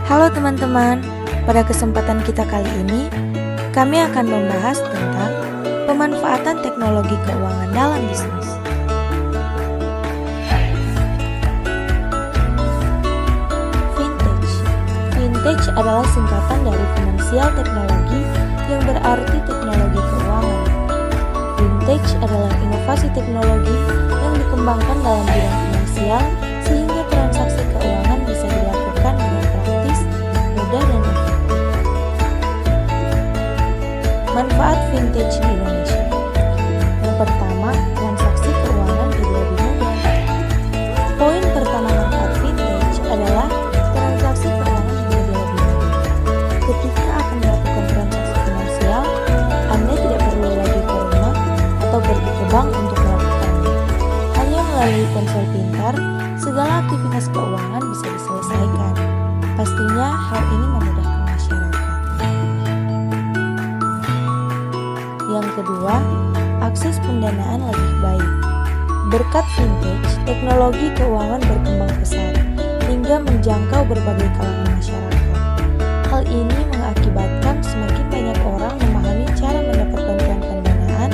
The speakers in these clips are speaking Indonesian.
Halo teman-teman, pada kesempatan kita kali ini, kami akan membahas tentang pemanfaatan teknologi keuangan dalam bisnis. Vintage. Vintage adalah singkatan dari finansial teknologi yang berarti teknologi keuangan. Vintage adalah inovasi teknologi yang dikembangkan dalam bidang finansial sehingga transaksi keuangan bisa dilakukan dengan praktis, mudah, dan efektif. Manfaat vintage di Indonesia. Yang pertama, transaksi keuangan jadi lebih mudah. Poin pertama manfaat vintage adalah transaksi keuangan menjadi lebih mudah. Ketika akan melakukan transaksi finansial, Anda tidak perlu lagi ke rumah atau pergi ke bank untuk melakukannya. Hanya melalui ponsel pintar, segala aktivitas keuangan bisa diselesaikan. Pastinya hal ini memudahkan masyarakat. Yang kedua, akses pendanaan lebih baik. Berkat vintage, teknologi keuangan berkembang pesat hingga menjangkau berbagai kalangan masyarakat. Hal ini mengakibatkan semakin banyak orang memahami cara mendapat bantuan pendanaan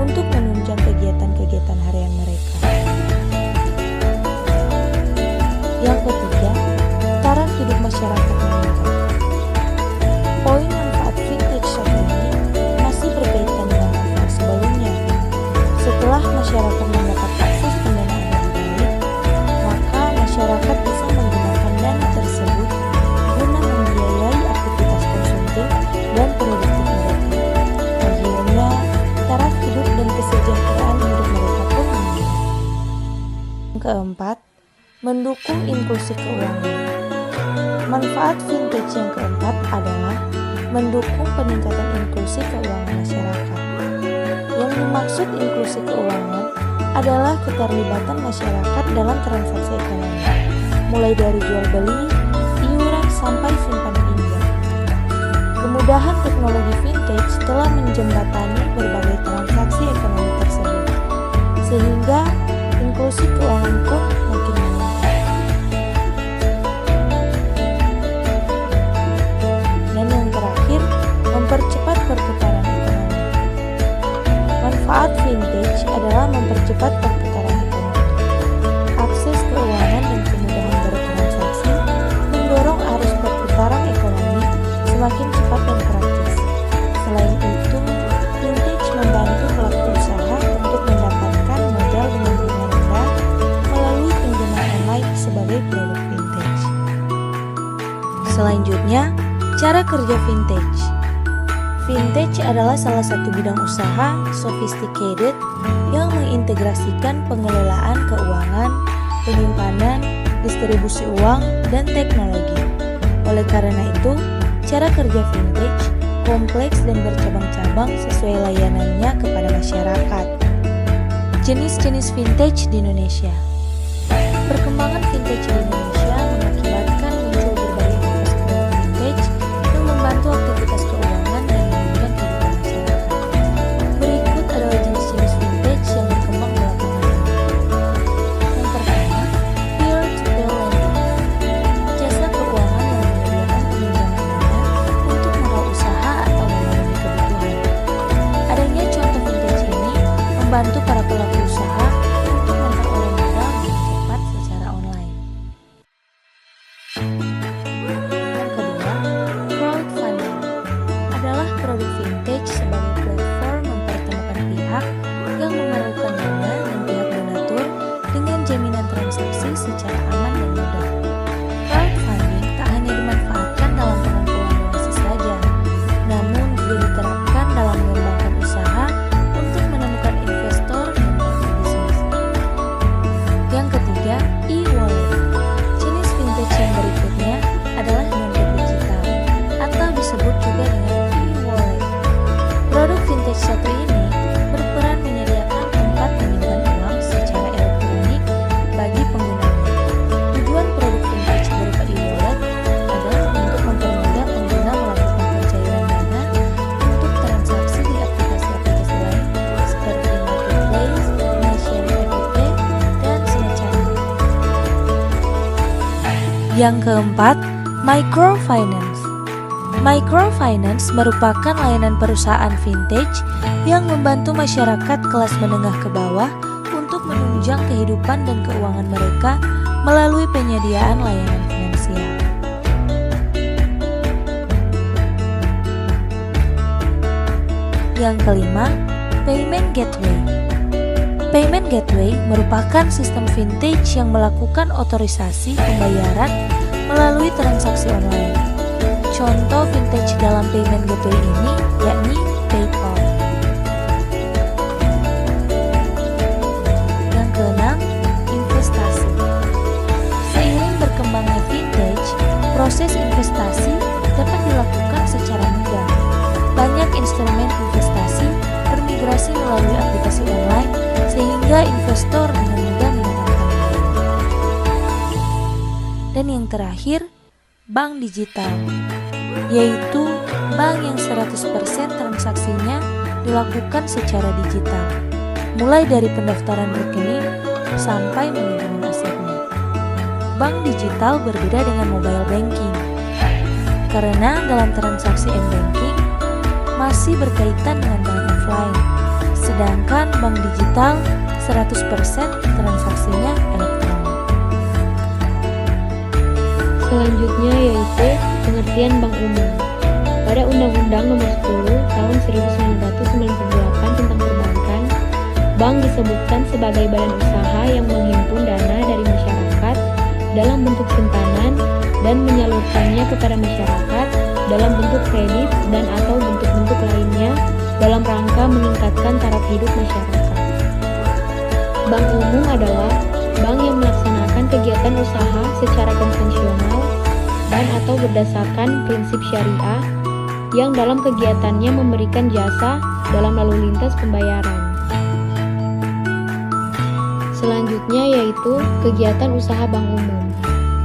untuk menunjang kegiatan-kegiatan harian mereka. Yang ketiga, taraf hidup masyarakat meningkat. Poin manfaat vintage saat ini masih berkaitan dengan manfaat sebelumnya. Setelah masyarakat mendapat akses pendanaan lebih baik, maka masyarakat bisa menggunakan dana tersebut guna membiayai aktivitas konsumtif dan produktif mereka. Akhirnya, taraf hidup dan kesejahteraan hidup mereka pun meningkat. Yang keempat, mendukung inklusi keuangan. Manfaat vintage yang keempat adalah mendukung peningkatan inklusi keuangan masyarakat. Yang dimaksud inklusi keuangan adalah keterlibatan masyarakat dalam transaksi ekonomi, mulai dari jual beli, iuran sampai simpanan pinjam. Kemudahan teknologi vintage telah menjembatani berbagai transaksi ekonomi tersebut, sehingga inklusi keuangan pun makin meningkat. Dan yang terakhir, mempercepat perputaran ekonomi. Manfaat vintage adalah mempercepat perputaran ekonomi. Akses keuangan dan kemudahan bertransaksi mendorong arus perputaran ekonomi semakin cepat dan praktis. Selain itu, vintage membantu pelaku usaha untuk mendapatkan modal dengan bunga rendah melalui pinjaman online sebagai produk vintage. Selanjutnya, cara kerja vintage. Vintage adalah salah satu bidang usaha sophisticated yang mengintegrasikan pengelolaan keuangan, penyimpanan, distribusi uang, dan teknologi. Oleh karena itu, cara kerja vintage kompleks dan bercabang-cabang sesuai layanannya kepada masyarakat. Jenis-jenis vintage di Indonesia. Perkembangan vintage di Indonesia mengakibatkan muncul berbagai jenis produk vintage yang membantu aktivitas keuangan dan menunjang kehidupan masyarakat. Berikut adalah jenis-jenis vintage yang berkembang belakangan ini. Yang pertama, peer-to-peer lending. Jasa keuangan yang menyediakan pinjaman dana untuk modal usaha atau memenuhi kebutuhan. Adanya contoh vintage ini membantu para pelaku usaha untuk memperoleh modal dengan cepat secara online. Yang keempat, microfinance. Microfinance merupakan layanan perusahaan vintage yang membantu masyarakat kelas menengah ke bawah untuk menunjang kehidupan dan keuangan mereka melalui penyediaan layanan finansial. Yang kelima, payment gateway. Payment gateway merupakan sistem vintage yang melakukan otorisasi pembayaran melalui transaksi online. Contoh vintage dalam payment gateway ini yakni PayPal. Yang keenam, investasi. Seiring berkembangnya vintage, proses investasi dapat dilakukan secara mudah. Banyak instrumen investasi bermigrasi melalui aplikasi online sehingga investor dengan mudah mendapatkan. Dan yang terakhir, bank digital, yaitu bank yang 100% transaksinya dilakukan secara digital, mulai dari pendaftaran rekening sampai manajemen asetnya. Bank digital berbeda dengan mobile banking, karena dalam transaksi m-banking masih berkaitan dengan bank offline, sedangkan bank digital 100% transaksinya elektronik. Selanjutnya yaitu pengertian bank umum. Pada Undang-Undang Nomor 10 Tahun 1998 tentang Perbankan, bank disebutkan sebagai badan usaha yang menghimpun dana dari masyarakat dalam bentuk simpanan dan menyalurkannya kepada masyarakat dalam bentuk kredit dan atau bentuk-bentuk lainnya dalam rangka meningkatkan taraf hidup masyarakat. Bank umum adalah bank yang melaksanakan kegiatan usaha secara konvensional dan atau berdasarkan prinsip syariah yang dalam kegiatannya memberikan jasa dalam lalu lintas pembayaran. Selanjutnya yaitu kegiatan usaha bank umum.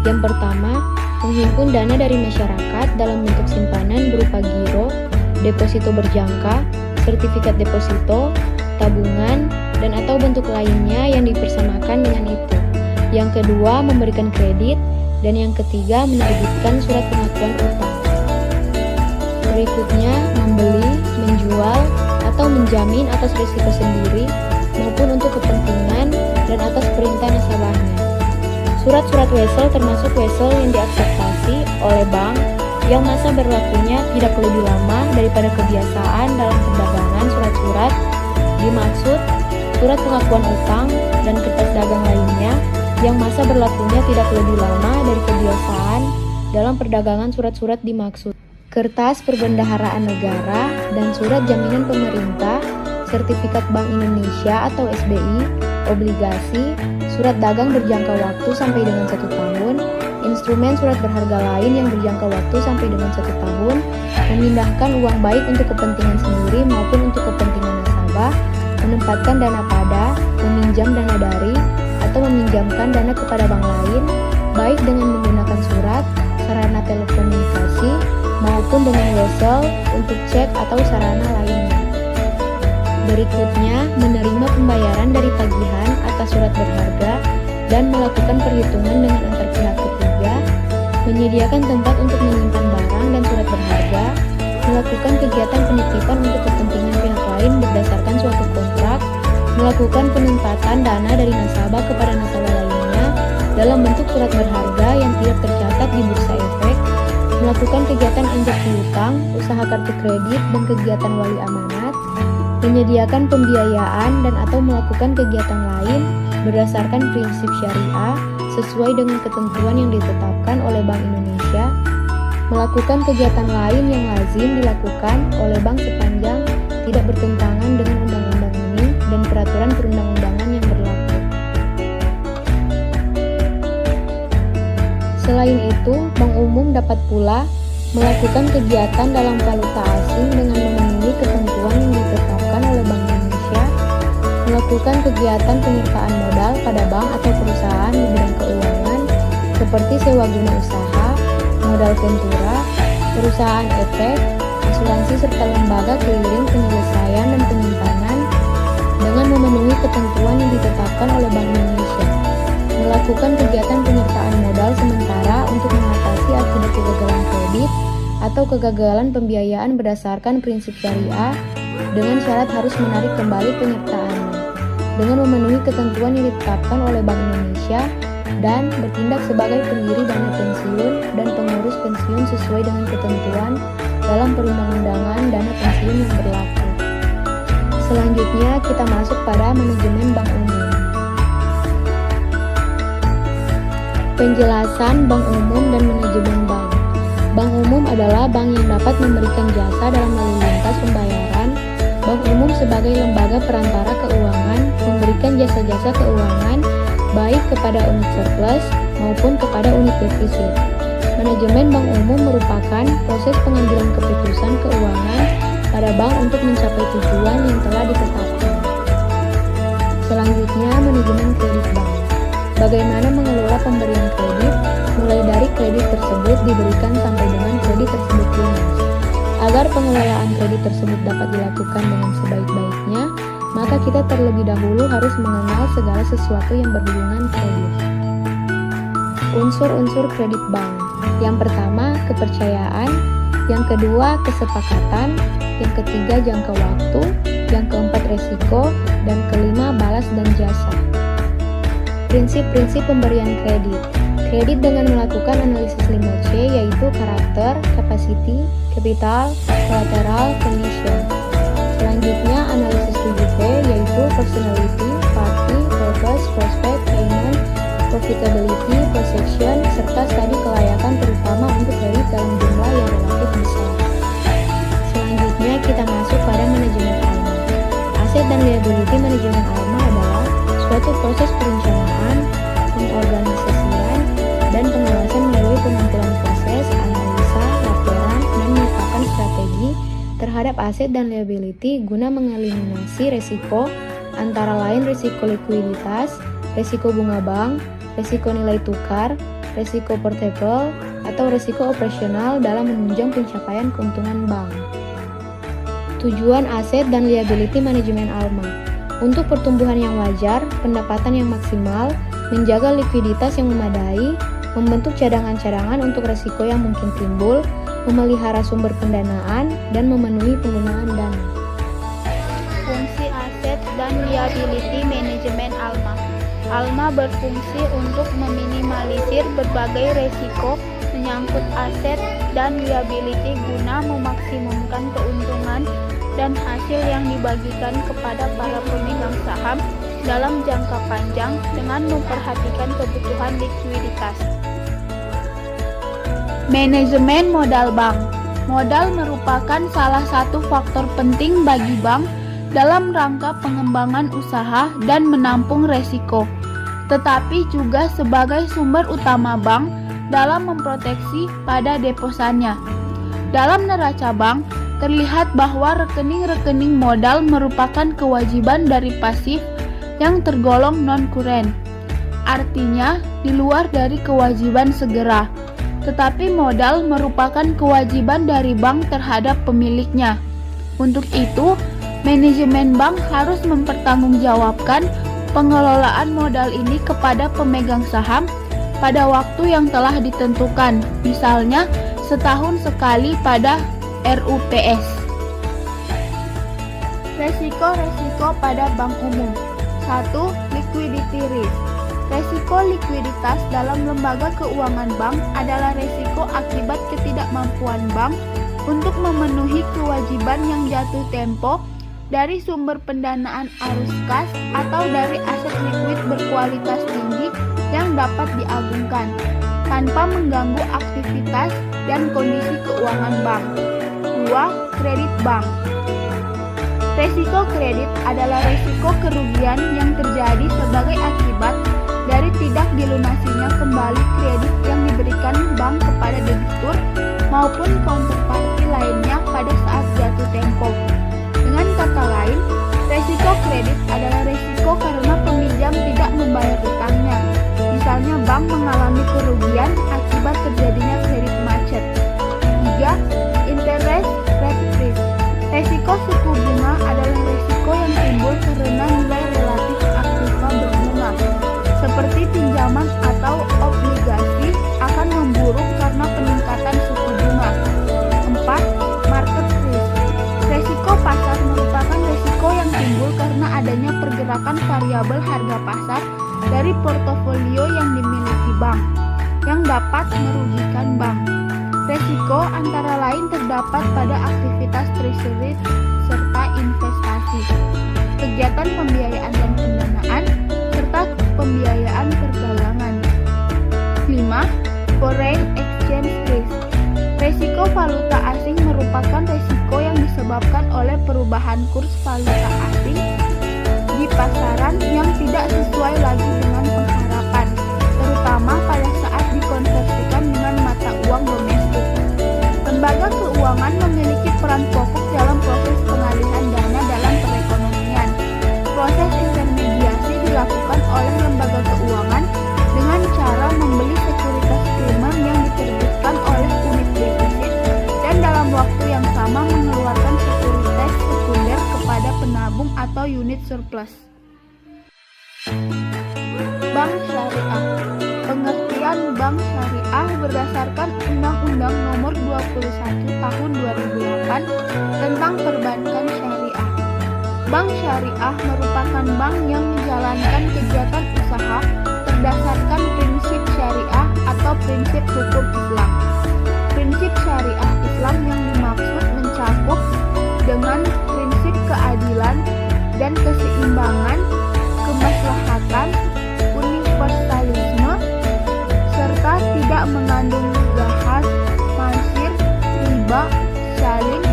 Yang pertama, menghimpun dana dari masyarakat dalam bentuk simpanan berupa giro, deposito berjangka, sertifikat deposito, tabungan, dan atau bentuk lainnya yang dipersamakan dengan itu. Yang kedua, memberikan kredit, dan yang ketiga, menerbitkan surat pengakuan utang. Berikutnya, membeli, menjual, atau menjamin atas risiko sendiri maupun untuk kepentingan dan atas perintah nasabahnya. Surat-surat wesel termasuk wesel yang diakseptasi oleh bank yang masa berlakunya tidak lebih lama daripada kebiasaan dalam perdagangan surat-surat dimaksud surat pengakuan utang dan kertas dagang lainnya yang masa berlakunya tidak lebih lama dari kebiasaan dalam perdagangan surat-surat dimaksud. Kertas perbendaharaan negara dan surat jaminan pemerintah, sertifikat Bank Indonesia atau SBI, obligasi, surat dagang berjangka waktu sampai dengan 1 tahun, instrumen surat berharga lain yang berjangka waktu sampai dengan 1 tahun, memindahkan uang baik untuk kepentingan sendiri maupun untuk kepentingan nasabah, menempatkan dana pada, meminjam dana dari, atau meminjamkan dana kepada bank lain, baik dengan menggunakan surat, sarana telekomunikasi, maupun dengan wesel untuk cek atau sarana lainnya. Berikutnya, menerima pembayaran dari tagihan atas surat berharga dan melakukan perhitungan dengan antar pihak ketiga, menyediakan tempat untuk menyimpan barang dan surat berharga, melakukan kegiatan penitipan untuk kepentingan pihak lain berdasarkan suatu kontrak, melakukan penempatan dana dari nasabah kepada nasabah lainnya dalam bentuk surat berharga yang tidak tercatat di bursa efek, melakukan kegiatan anjak piutang, usaha kartu kredit, dan kegiatan wali amanat, menyediakan pembiayaan dan atau melakukan kegiatan lain berdasarkan prinsip syariah sesuai dengan ketentuan yang ditetapkan oleh Bank Indonesia, melakukan kegiatan lain yang lazim dilakukan oleh bank sepanjang tidak bertentangan dengan undang-undang ini dan peraturan perundang-undangan yang berlaku. Selain itu, bank umum dapat pula melakukan kegiatan dalam valuta asing dengan memenuhi ketentuan yang ditetapkan oleh Bank Indonesia, melakukan kegiatan penyertaan modal pada bank atau perusahaan di bidang keuangan seperti sewa guna usaha, modal ventura, perusahaan efek, asuransi serta lembaga keliling penyelesaian dan penyimpanan dengan memenuhi ketentuan yang ditetapkan oleh Bank Indonesia, melakukan kegiatan penyertaan modal sementara untuk kredit atau kegagalan pembiayaan berdasarkan prinsip syariah dengan syarat harus menarik kembali penyertaannya dengan memenuhi ketentuan yang ditetapkan oleh Bank Indonesia dan bertindak sebagai pendiri dana pensiun dan pengurus pensiun sesuai dengan ketentuan dalam perundang-undangan dana pensiun yang berlaku. Selanjutnya kita masuk pada manajemen bank umum. Penjelasan bank umum dan manajemen bank. Bank umum adalah bank yang dapat memberikan jasa dalam lalu lintas pembayaran. Bank umum sebagai lembaga perantara keuangan memberikan jasa-jasa keuangan baik kepada unit surplus maupun kepada unit defisit. Manajemen bank umum merupakan proses pengambilan keputusan keuangan pada bank untuk mencapai tujuan yang telah ditetapkan. Selanjutnya, manajemen kredit bank. Bagaimana mengelola pemberian kredit, mulai dari kredit tersebut diberikan sampai dengan kredit tersebut lunas. Agar pengelolaan kredit tersebut dapat dilakukan dengan sebaik-baiknya, maka kita terlebih dahulu harus mengenal segala sesuatu yang berhubungan kredit. Unsur-unsur kredit bank. Yang pertama, kepercayaan. Yang kedua, kesepakatan. Yang ketiga, jangka waktu. Yang keempat, resiko. Dan kelima, balas dan jasa. Prinsip-prinsip pemberian kredit. Kredit dengan melakukan analisis 5C yaitu karakter, capacity, capital, collateral, condition. Selanjutnya analisis 7P yaitu personality, party, purpose, prospect, payment, profitability, perception, serta studi kelayakan terutama untuk kredit dalam jumlah yang relatif besar. Selanjutnya kita masuk pada manajemen ALMA. Aset dan liability manajemen ALMA adalah suatu proses perencanaan, pengorganisasian, dan pengawasan melalui pengumpulan proses, analisa, laporan, dan menetapkan strategi terhadap aset dan liability guna mengeliminasi resiko antara lain risiko likuiditas, risiko bunga bank, risiko nilai tukar, risiko portable, atau risiko operasional dalam menunjang pencapaian keuntungan bank. Tujuan aset dan liability manajemen ALMA untuk pertumbuhan yang wajar, pendapatan yang maksimal, menjaga likuiditas yang memadai, membentuk cadangan-cadangan untuk risiko yang mungkin timbul, memelihara sumber pendanaan, dan memenuhi penggunaan dana. Fungsi aset dan liability manajemen ALMA. ALMA berfungsi untuk meminimalisir berbagai risiko menyangkut aset dan liability guna memaksimumkan keuntungan dan hasil yang dibagikan kepada para pemegang saham dalam jangka panjang dengan memperhatikan kebutuhan likuiditas. Manajemen modal bank. Modal merupakan salah satu faktor penting bagi bank dalam rangka pengembangan usaha dan menampung resiko, tetapi juga sebagai sumber utama bank dalam memproteksi pada deposannya. Dalam neraca bank, terlihat bahwa rekening-rekening modal merupakan kewajiban dari pasif yang tergolong non-kuren. Artinya, di luar dari kewajiban segera. Tetapi modal merupakan kewajiban dari bank terhadap pemiliknya. Untuk itu, manajemen bank harus mempertanggungjawabkan pengelolaan modal ini kepada pemegang saham pada waktu yang telah ditentukan, misalnya setahun sekali pada RUPS. Resiko-resiko pada bank umum. 1. Liquidity risk. Resiko likuiditas dalam lembaga keuangan bank adalah resiko akibat ketidakmampuan bank untuk memenuhi kewajiban yang jatuh tempo dari sumber pendanaan arus kas atau dari aset likuid berkualitas tinggi yang dapat diagungkan tanpa mengganggu aktivitas dan kondisi keuangan bank. 2. Kredit bank. Resiko kredit adalah resiko kerugian yang terjadi sebagai akibat dari tidak dilunasinya kembali kredit yang diberikan bank kepada debitur maupun counterparty lainnya pada saat jatuh tempo. Dengan kata lain, resiko kredit adalah resiko karena peminjam tidak membayar utangnya. Misalnya bank mengalami kerugian akibat terjadinya kredit macet. 3. Interest rate risk. Resiko suku bunga adalah resiko yang timbul karena nilai relatif aktiva berbunga, seperti pinjaman atau obligasi akan memburuk karena peningkatan suku bunga. merupakan variabel harga pasar dari portofolio yang dimiliki bank, yang dapat merugikan bank. Resiko antara lain terdapat pada aktivitas treasury serta investasi, kegiatan pembiayaan dan pendanaan, serta pembiayaan perdagangan. 5. Foreign exchange risk. Resiko valuta asing merupakan resiko yang disebabkan oleh perubahan kurs valuta asing di pasaran yang tidak sesuai lagi dengan pengharapan, terutama pada saat dikonversikan dengan mata uang domestik. Lembaga keuangan memiliki peran pokok dalam proses pengalihan dana dalam perekonomian. Proses intermediasi dilakukan oleh lembaga keuangan dengan cara membeli sekuritas primer yang diterbitkan oleh unit defisit dan dalam waktu yang sama mengeluarkan sekuritas sekunder kepada penabung atau unit surplus. Bank Syariah. Pengertian bank syariah berdasarkan Undang-Undang Nomor 21 Tahun 2008 tentang Perbankan Syariah. Bank syariah merupakan bank yang menjalankan kegiatan usaha berdasarkan prinsip syariah atau prinsip hukum Islam. Prinsip syariah Islam yang dimaksud mencakup dengan prinsip keadilan dan keseimbangan, kemaslahatan, universalisme, serta tidak mengandung ghahas, maisir, riba, saling,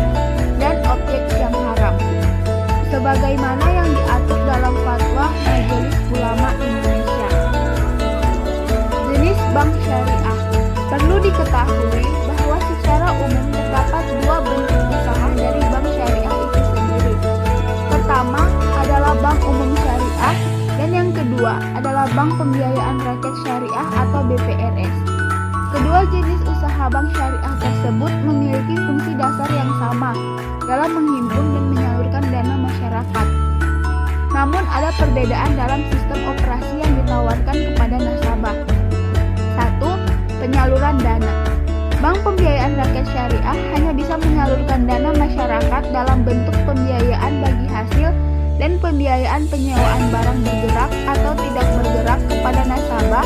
dan objek yang haram, sebagaimana yang diatur dalam Fatwa Majelis Ulama Indonesia. Jenis bank syariah. Perlu diketahui bahwa secara umum terdapat dua bentuk usaha dari bank syariah itu sendiri. Pertama adalah bank umum syariah dan yang kedua adalah bank pembiayaan rakyat syariah atau BPRS. Kedua jenis usaha bank syariah tersebut memiliki fungsi dasar yang sama dalam menghimpun dan menyalurkan dana masyarakat. Namun ada perbedaan dalam sistem operasi yang ditawarkan kepada nasabah. 1. Penyaluran dana. Bank pembiayaan rakyat syariah hanya bisa menyalurkan dana masyarakat dalam bentuk pembiayaan bagi hasil dan pembiayaan penyewaan barang bergerak atau tidak bergerak kepada nasabah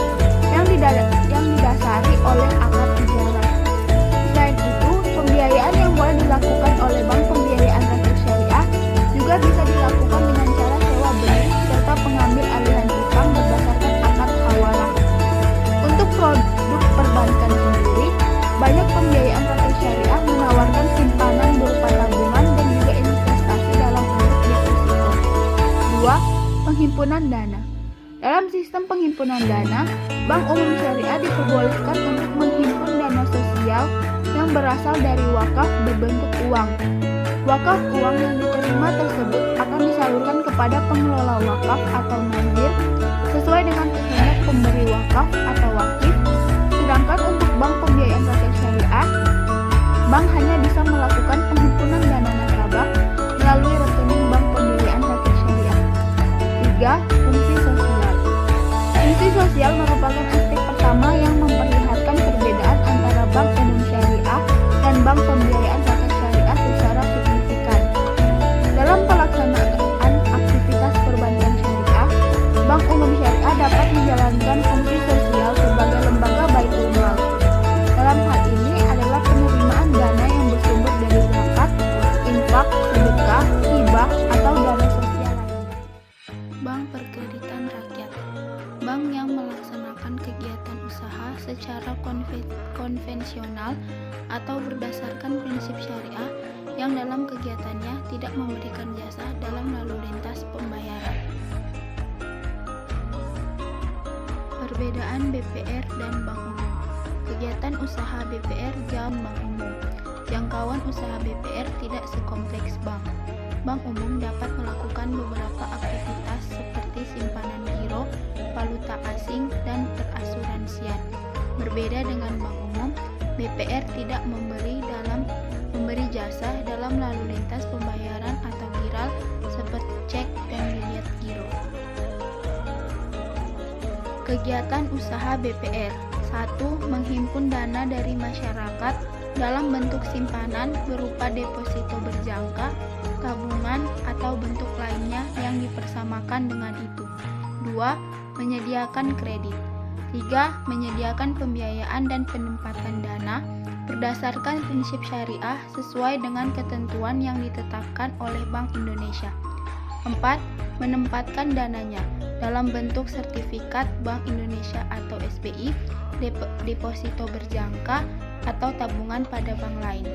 yang didasari oleh akad ijarah. Selain itu, pembiayaan yang boleh dilakukan oleh bank pembiayaan rakyat syariah juga bisa dilakukan dengan cara sewa beli serta pengambil alihan utang berdasarkan akad hawalah. Untuk produk perbankan sendiri, banyak pembiayaan rakyat syariah menawarkan simpanan berupa tabungan dan juga investasi dalam bentuk deposito. 2. Penghimpunan dana. Dalam sistem penghimpunan dana, bank umum syariah diperbolehkan untuk menghimpun dana sosial yang berasal dari wakaf berbentuk uang. Wakaf uang yang diterima tersebut akan disalurkan kepada pengelola wakaf atau nazir sesuai dengan kehendak pemberi wakaf atau wakif. Sedangkan untuk bank pembiayaan rakyat syariah, bank hanya bisa melakukan penghimpunan dana nasabah melalui rekening bank pembiayaan rakyat syariah. 3. Fungsi sosial. Fungsi sosial merupakan aspek pertama yang memperlihatkan perbedaan antara bank umum syariah dan bank pembiayaan rakyat syariah secara signifikan. Dalam pelaksanaan aktivitas perbankan syariah, bank umum syariah dapat menjalankan fungsi sosial sebagai lembaga baitul mal. Dalam hal ini adalah penerimaan dana yang bersumber dari zakat, infak, sedekah, hibah, atau dana sosial lainnya. Bank perkreditan rakyat. Bank yang melaksanakan kegiatan usaha secara konvensional atau berdasarkan prinsip syariah yang dalam kegiatannya tidak memberikan jasa dalam lalu lintas pembayaran. Perbedaan BPR dan bank umum. Kegiatan usaha BPR jauh bank umum. Jangkauan usaha BPR tidak sekompleks bank. Bank umum dapat melakukan beberapa aktivitas seperti simpanan giro, valuta asing, dan perasuransian. Berbeda dengan bank umum, BPR tidak memberi jasa dalam lalu lintas pembayaran atau giral seperti cek dan biliet giro. Kegiatan usaha BPR. 1. Menghimpun dana dari masyarakat dalam bentuk simpanan berupa deposito berjangka tabungan, atau bentuk lainnya yang dipersamakan dengan itu. 2. Menyediakan kredit. 3. Menyediakan pembiayaan dan penempatan dana berdasarkan prinsip syariah sesuai dengan ketentuan yang ditetapkan oleh Bank Indonesia. 4. Menempatkan dananya dalam bentuk sertifikat Bank Indonesia atau SBI, deposito berjangka, atau tabungan pada bank lain.